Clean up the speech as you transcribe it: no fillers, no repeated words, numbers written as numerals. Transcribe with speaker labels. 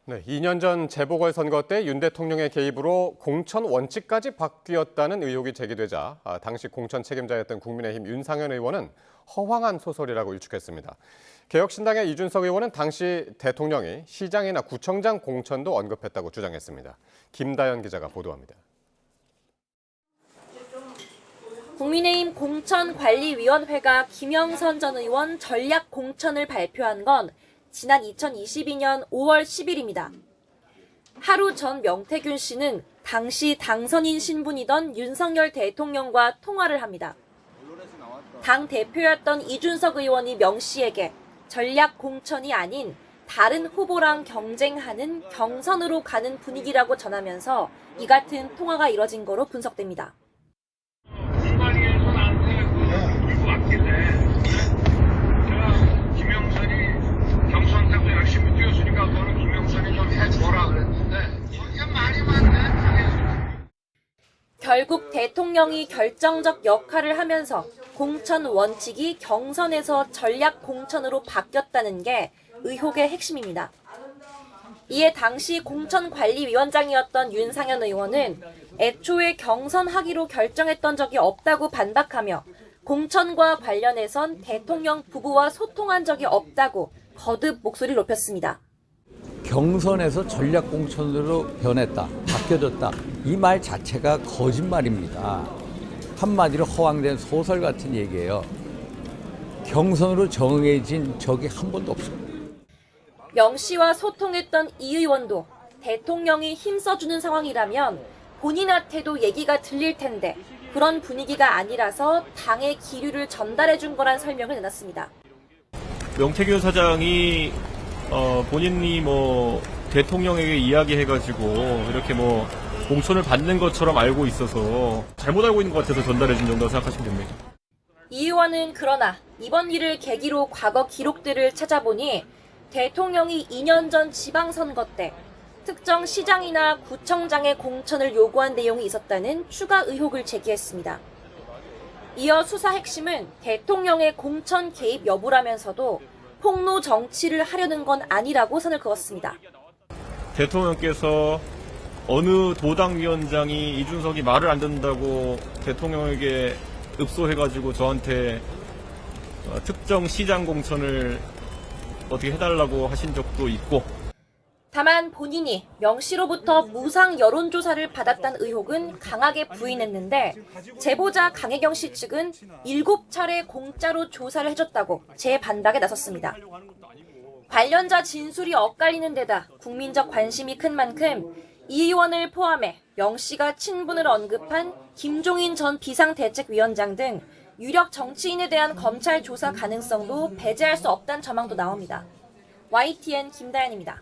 Speaker 1: 네, 2년 전 재보궐선거 때 윤 대통령의 개입으로 공천 원칙까지 바뀌었다는 의혹이 제기되자 당시 공천 책임자였던 국민의힘 윤상현 의원은 허황한 소설이라고 일축했습니다. 개혁신당의 이준석 의원은 당시 대통령이 시장이나 구청장 공천도 언급했다고 주장했습니다. 김다연 기자가 보도합니다.
Speaker 2: 국민의힘 공천관리위원회가 김영선 전 의원 전략 공천을 발표한 건 지난 2022년 5월 10일입니다. 하루 전 명태균 씨는 당시 당선인 신분이던 윤석열 대통령과 통화를 합니다. 당 대표였던 이준석 의원이 명 씨에게 전략 공천이 아닌 다른 후보랑 경쟁하는 경선으로 가는 분위기라고 전하면서 이 같은 통화가 이뤄진 거로 분석됩니다. 결국 대통령이 결정적 역할을 하면서 공천 원칙이 경선에서 전략 공천으로 바뀌었다는 게 의혹의 핵심입니다. 이에 당시 공천관리위원장이었던 윤상현 의원은 애초에 경선하기로 결정했던 적이 없다고 반박하며 공천과 관련해선 대통령 부부와 소통한 적이 없다고 거듭 목소리를 높였습니다.
Speaker 3: 경선에서 전략 공천으로 변했다, 바뀌어졌다. 이 말 자체가 거짓말입니다. 한마디로 허황된 소설 같은 얘기예요. 경선으로 정해진 적이 한 번도 없습니다.
Speaker 2: 명 씨와 소통했던 이 의원도 대통령이 힘써주는 상황이라면 본인한테도 얘기가 들릴 텐데 그런 분위기가 아니라서 당의 기류를 전달해준 거란 설명을 내놨습니다.
Speaker 4: 명태균 사장이 본인이 대통령에게 이야기해가지고 이렇게 공천을 받는 것처럼 알고 있어서 잘못 알고 있는 것 같아서 전달해준 정도라고 생각하시면 됩니다.
Speaker 2: 이 의원은 그러나 이번 일을 계기로 과거 기록들을 찾아보니 대통령이 2년 전 지방선거 때 특정 시장이나 구청장의 공천을 요구한 내용이 있었다는 추가 의혹을 제기했습니다. 이어 수사 핵심은 대통령의 공천 개입 여부라면서도 폭로 정치를 하려는 건 아니라고 선을 그었습니다.
Speaker 4: 대통령께서 어느 도당위원장이 이준석이 말을 안 듣는다고 대통령에게 읍소해가지고 저한테 특정 시장 공천을 어떻게 해달라고 하신 적도 있고.
Speaker 2: 다만 본인이 명 씨로부터 무상 여론조사를 받았다는 의혹은 강하게 부인했는데 제보자 강혜경 씨 측은 7차례 공짜로 조사를 해줬다고 재반박에 나섰습니다. 관련자 진술이 엇갈리는 데다 국민적 관심이 큰 만큼 이 의원을 포함해 명 씨가 친분을 언급한 김종인 전 비상대책위원장 등 유력 정치인에 대한 검찰 조사 가능성도 배제할 수 없다는 전망도 나옵니다. YTN 김다연입니다.